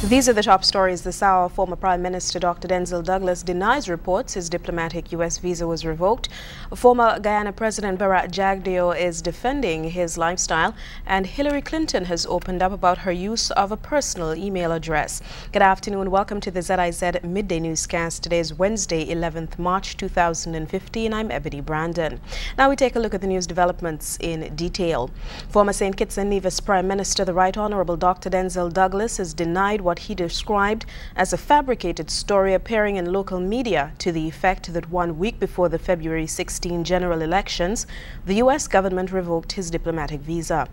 These are the top stories this hour. Former Prime Minister Dr. Denzil Douglas denies reports his diplomatic U.S. visa was revoked. Former Guyana President Bharat Jagdeo is defending his lifestyle, and Hillary Clinton has opened up about her use of a personal email address. Good afternoon. Welcome to the ZIZ Midday Newscast. Today is Wednesday, 11th March 2015. I'm Ebony Brandon. Now we take a look at the news developments in detail. Former St. Kitts and Nevis Prime Minister, the Right Honorable Dr. Denzil Douglas, has denied what he described as a fabricated story appearing in local media to the effect that 1 week before the February 16 general elections, the U.S. government revoked his diplomatic visa.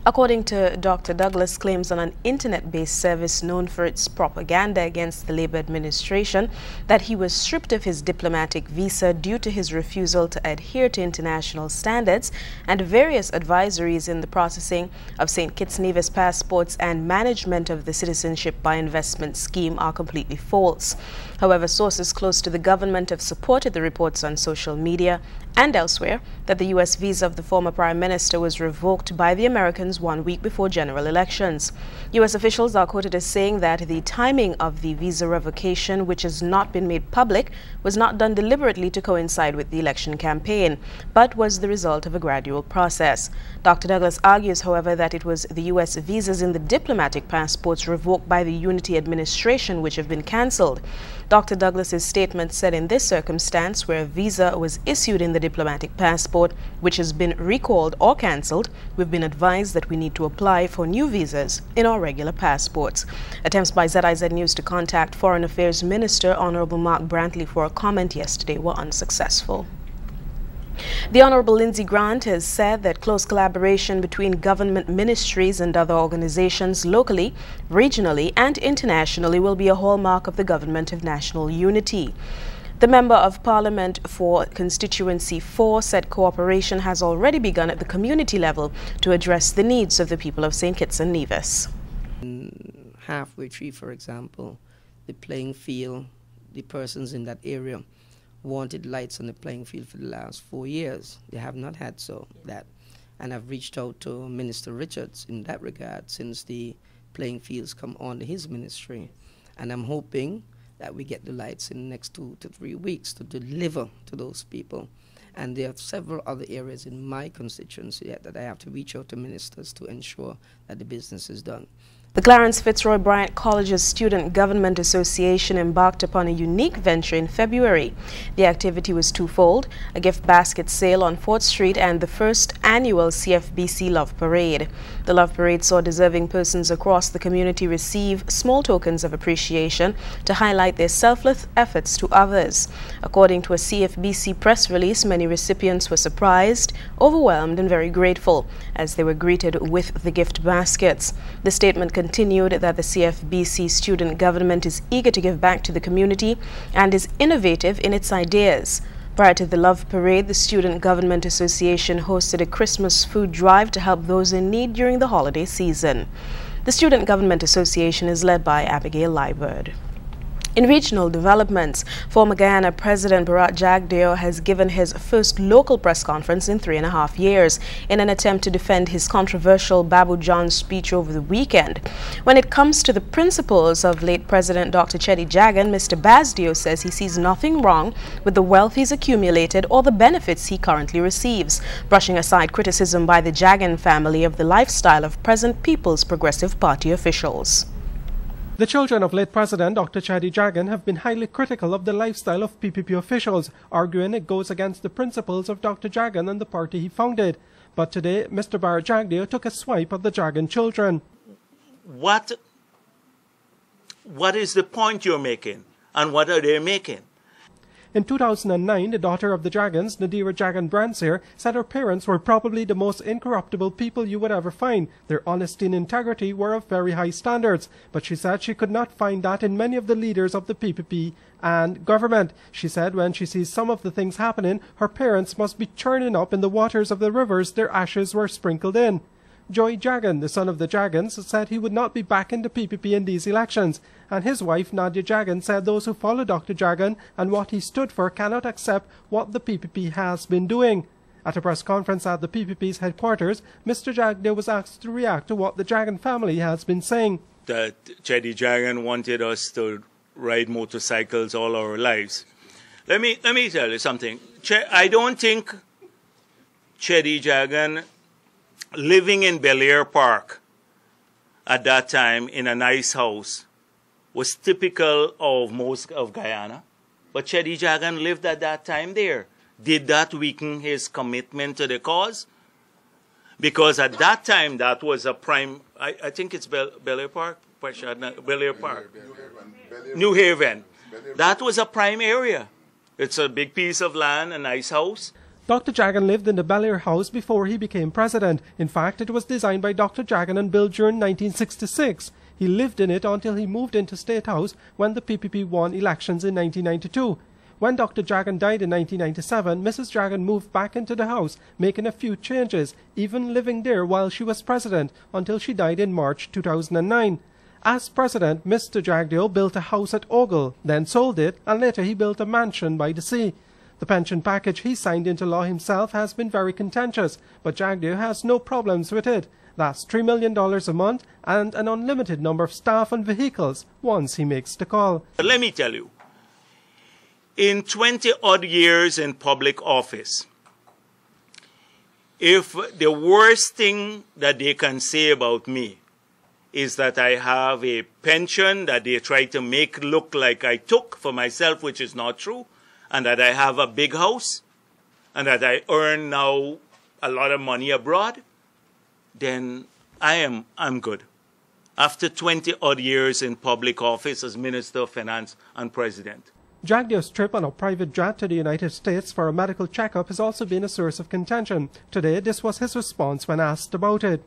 According to Dr. Douglas, claims on an internet-based service known for its propaganda against the Labour administration that he was stripped of his diplomatic visa due to his refusal to adhere to international standards and various advisories in the processing of St. Kitts and Nevis passports and management of the citizenship by investment scheme are completely false. However, sources close to the government have supported the reports on social media and elsewhere that the U.S. visa of the former Prime Minister was revoked by the Americans 1 week before general elections. U.S. officials are quoted as saying that the timing of the visa revocation, which has not been made public, was not done deliberately to coincide with the election campaign, but was the result of a gradual process. Dr. Douglas argues, however, that it was the U.S. visas in the diplomatic passports revoked by the Unity administration which have been cancelled. Dr. Douglas's statement said in this circumstance, where a visa was issued in the diplomatic passport which has been recalled or cancelled, we've been advised that we need to apply for new visas in our regular passports. Attempts by ZIZ News to contact Foreign Affairs Minister Honorable Mark Brantley for a comment yesterday were unsuccessful. The Honorable Lindsey Grant has said that close collaboration between government ministries and other organizations locally, regionally and internationally will be a hallmark of the Government of National Unity. The Member of Parliament for Constituency 4 said cooperation has already begun at the community level to address the needs of the people of St. Kitts and Nevis. Halfway tree, for example, the playing field, the persons in that area wanted lights on the playing field for the last 4 years. They have not had that. And I've reached out to Minister Richards in that regard since the playing fields come on to his ministry. And I'm hoping that we get the lights in the next 2 to 3 weeks to deliver to those people. And there are several other areas in my constituency that I have to reach out to ministers to ensure that the business is done. The Clarence Fitzroy Bryant College's Student Government Association embarked upon a unique venture in February. The activity was twofold: a gift basket sale on 4th Street and the first annual CFBC Love Parade. The Love Parade saw deserving persons across the community receive small tokens of appreciation to highlight their selfless efforts to others. According to a CFBC press release, many recipients were surprised, overwhelmed and very grateful as they were greeted with the gift baskets. The statement continued that the CFBC student government is eager to give back to the community and is innovative in its ideas. Prior to the Love Parade, the Student Government Association hosted a Christmas food drive to help those in need during the holiday season. The Student Government Association is led by Abigail Liebert. In regional developments, former Guyana President Bharat Jagdeo has given his first local press conference in 3.5 years in an attempt to defend his controversial Babu John speech over the weekend. When it comes to the principles of late President Dr. Chedi Jagan, Mr. Basdeo says he sees nothing wrong with the wealth he's accumulated or the benefits he currently receives, brushing aside criticism by the Jagan family of the lifestyle of present People's Progressive Party officials. The children of late President Dr. Chedi Jagan have been highly critical of the lifestyle of PPP officials, arguing it goes against the principles of Dr. Jagan and the party he founded. But today, Mr. Bharat Jagdeo took a swipe at the Jagan children. What is the point you're making, and what are they making? In 2009, the daughter of the Jagans, Nadira Jagan Brandsir, said her parents were probably the most incorruptible people you would ever find. Their honesty and integrity were of very high standards, but she said she could not find that in many of the leaders of the PPP and government. She said when she sees some of the things happening, her parents must be churning up in the waters of the rivers their ashes were sprinkled in. Joy Jagan, the son of the Jagans, said he would not be backing the PPP in these elections, and his wife Nadia Jagan said those who follow Dr. Jagan and what he stood for cannot accept what the PPP has been doing. At a press conference at the PPP's headquarters, Mr. Jagdeo was asked to react to what the Jagan family has been saying. that Chedi Jagan wanted us to ride motorcycles all our lives. Let me tell you something. I don't think Chedi Jagan living in Bel Air Park at that time in a nice house was typical of most of Guyana. But Chedi Jagan lived at that time there. Did that weaken his commitment to the cause? Because at that time, that was a prime, I think it's Bel Air Park? Bel Air Park. New Haven. That was a prime area. It's a big piece of land, a nice house. Dr. Jagan lived in the Bel Air house before he became president. In fact, it was designed by Dr. Jagan and built during 1966. He lived in it until he moved into State House when the PPP won elections in 1992. When Dr. Jagan died in 1997, Mrs. Jagan moved back into the house, making a few changes, even living there while she was president, until she died in March 2009. As president, Mr. Jagdeo built a house at Ogle, then sold it, and later he built a mansion by the sea. The pension package he signed into law himself has been very contentious, but Jagdeo has no problems with it. That's $3 million a month and an unlimited number of staff and vehicles once he makes the call. Let me tell you, in 20-odd years in public office, if the worst thing that they can say about me is that I have a pension that they try to make look like I took for myself, which is not true, and that I have a big house, and that I earn now a lot of money abroad, then I'm good. After 20-odd years in public office as Minister of Finance and President. Jagdeo's trip on a private jet to the United States for a medical checkup has also been a source of contention. Today, this was his response when asked about it.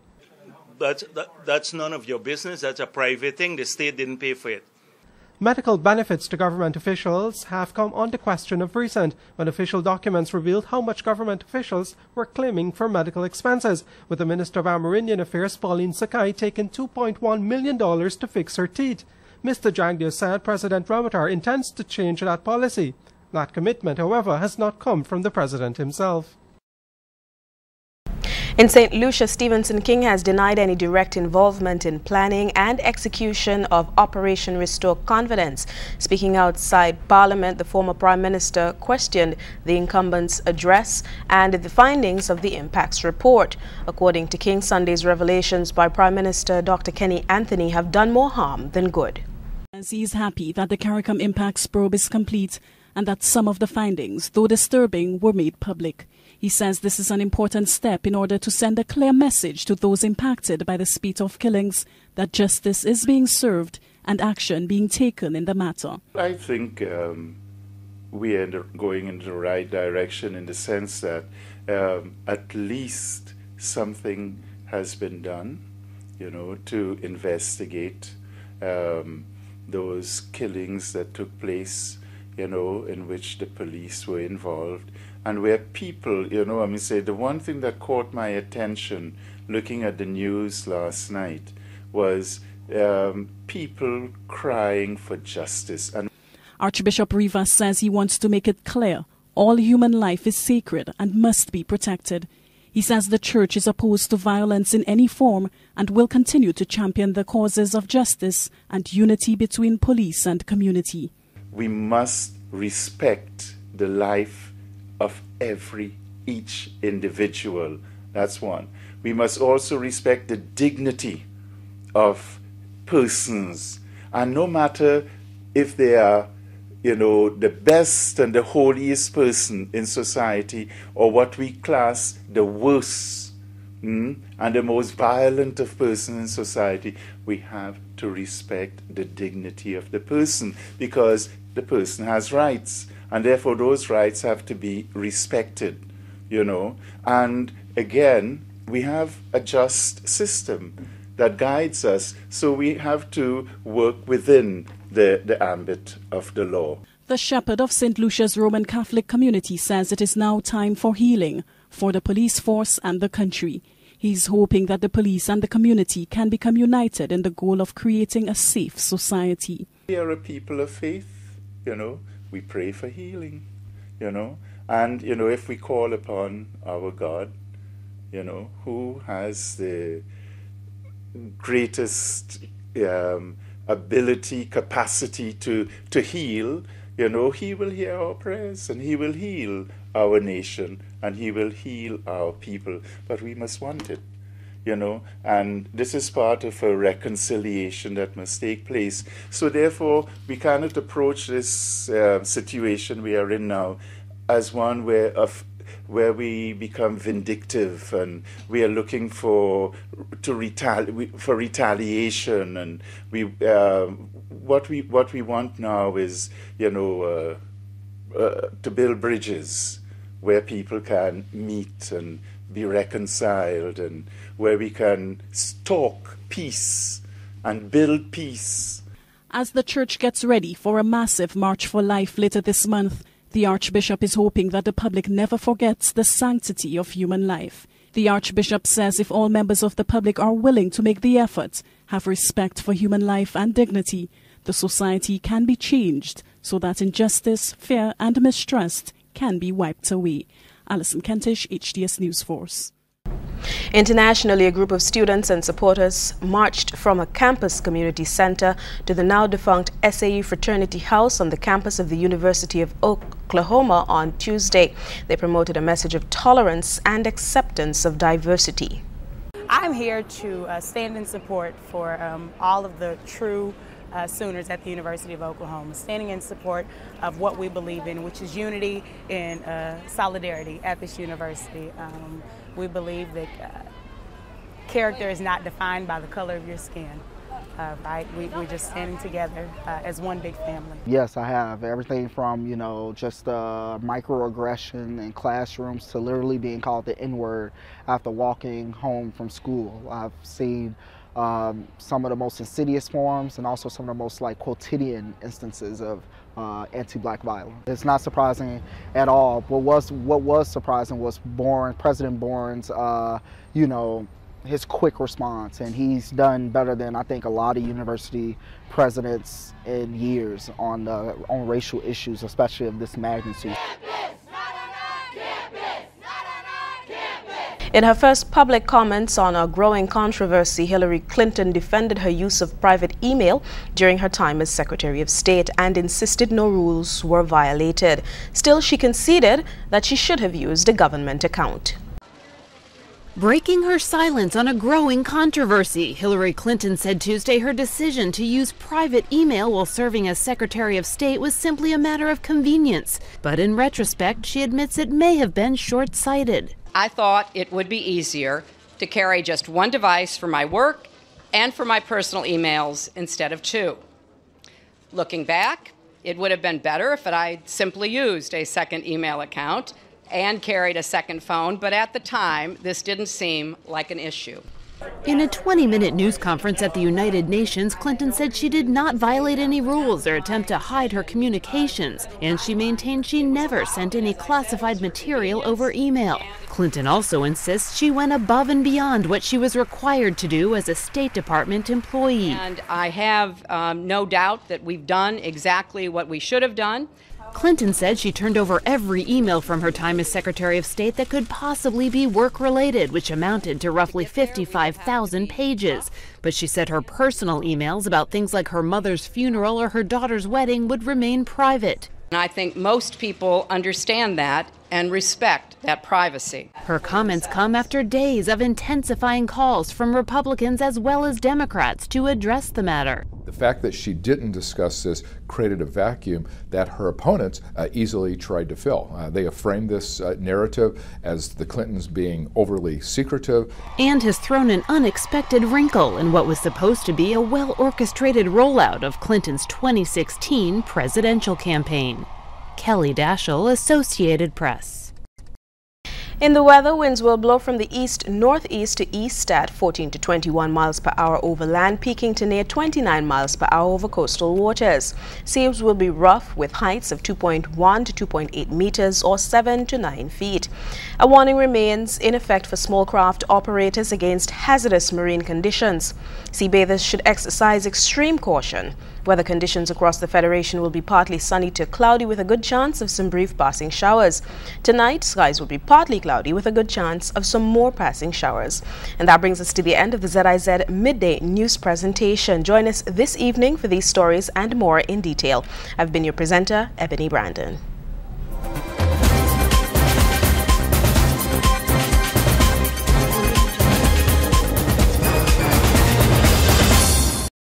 That's none of your business. That's a private thing. The state didn't pay for it. Medical benefits to government officials have come under question of recent, when official documents revealed how much government officials were claiming for medical expenses, with the Minister of Amerindian Affairs, Pauline Sakai, taking $2.1 million to fix her teeth. Mr. Jagdeo said President Ramatar intends to change that policy. That commitment, however, has not come from the President himself. In St. Lucia, Stevenson King has denied any direct involvement in planning and execution of Operation Restore Confidence. Speaking outside Parliament, the former Prime Minister questioned the incumbent's address and the findings of the impacts report. According to King, Sunday's revelations by Prime Minister Dr. Kenny Anthony have done more harm than good. He is happy that the CARICOM impacts probe is complete and that some of the findings, though disturbing, were made public. He says this is an important step in order to send a clear message to those impacted by the spate of killings that justice is being served and action being taken in the matter. I think we are going in the right direction in the sense that at least something has been done, to investigate those killings that took place, in which the police were involved. And where people, the one thing that caught my attention looking at the news last night was people crying for justice. And Archbishop Rivas says he wants to make it clear all human life is sacred and must be protected. He says the church is opposed to violence in any form and will continue to champion the causes of justice and unity between police and community. We must respect the life of each individual. That's one. We must also respect the dignity of persons. And no matter if they are, the best and the holiest person in society, or what we class the worst and the most violent of persons in society, we have to respect the dignity of the person, because the person has rights. And therefore, those rights have to be respected, And again, we have a just system that guides us, so we have to work within the ambit of the law. The shepherd of St. Lucia's Roman Catholic community says it is now time for healing for the police force and the country. He's hoping that the police and the community can become united in the goal of creating a safe society. We are a people of faith, We pray for healing, And, if we call upon our God, who has the greatest ability, capacity to heal, he will hear our prayers and he will heal our nation and he will heal our people. But we must want it, and this is part of a reconciliation that must take place. So therefore, we cannot approach this situation we are in now as one where we become vindictive and we are looking for retaliation, and what we want now is to build bridges where people can meet and be reconciled, and where we can talk peace and build peace. As the church gets ready for a massive March for Life later this month, the Archbishop is hoping that the public never forgets the sanctity of human life. The Archbishop says if all members of the public are willing to make the effort, have respect for human life and dignity, the society can be changed so that injustice, fear and mistrust can be wiped away. Alison Kentish, HDS News Force. Internationally, a group of students and supporters marched from a campus community center to the now-defunct SAE Fraternity House on the campus of the University of Oklahoma on Tuesday. They promoted a message of tolerance and acceptance of diversity. I'm here to stand in support for all of the true Sooners at the University of Oklahoma, standing in support of what we believe in, which is unity and solidarity at this university. We believe that character is not defined by the color of your skin, right? We're just standing together as one big family. Yes, I have. Everything from, just microaggression in classrooms to literally being called the N-word after walking home from school. I've seen some of the most insidious forms and also some of the most quotidian instances of anti-black violence. It's not surprising at all. What was surprising was President Bourne's, his quick response, and he's done better than I think a lot of university presidents in years on racial issues, especially of this magnitude. In her first public comments on a growing controversy, Hillary Clinton defended her use of private email during her time as Secretary of State and insisted no rules were violated. Still, she conceded that she should have used a government account. Breaking her silence on a growing controversy, Hillary Clinton said Tuesday her decision to use private email while serving as Secretary of State was simply a matter of convenience. But in retrospect, she admits it may have been short-sighted. I thought it would be easier to carry just one device for my work and for my personal emails instead of two. Looking back, it would have been better if I'd simply used a second email account and carried a second phone, but at the time, this didn't seem like an issue. In a 20-minute news conference at the United Nations, Clinton said she did not violate any rules or attempt to hide her communications, and she maintained she never sent any classified material over email. Clinton also insists she went above and beyond what she was required to do as a State Department employee. And I have no doubt that we've done exactly what we should have done. Clinton said she turned over every email from her time as Secretary of State that could possibly be work-related, which amounted to roughly 55,000 pages. But she said her personal emails about things like her mother's funeral or her daughter's wedding would remain private. And I think most people understand that and respect that privacy. Her comments come after days of intensifying calls from Republicans as well as Democrats to address the matter. The fact that she didn't discuss this created a vacuum that her opponents easily tried to fill. They have framed this narrative as the Clintons being overly secretive. And has thrown an unexpected wrinkle in what was supposed to be a well-orchestrated rollout of Clinton's 2016 presidential campaign. Kelly Daschle, Associated Press. In the weather, winds will blow from the east-northeast to east at 14 to 21 miles per hour over land, peaking to near 29 miles per hour over coastal waters. Seas will be rough with heights of 2.1 to 2.8 meters or 7 to 9 feet. A warning remains in effect for small craft operators against hazardous marine conditions. Seabathers should exercise extreme caution. Weather conditions across the Federation will be partly sunny to cloudy with a good chance of some brief passing showers. Tonight, skies will be partly cloudy cloudy with a good chance of some more passing showers. And that brings us to the end of the ZIZ Midday News presentation. Join us this evening for these stories and more in detail. I've been your presenter, Ebony Brandon.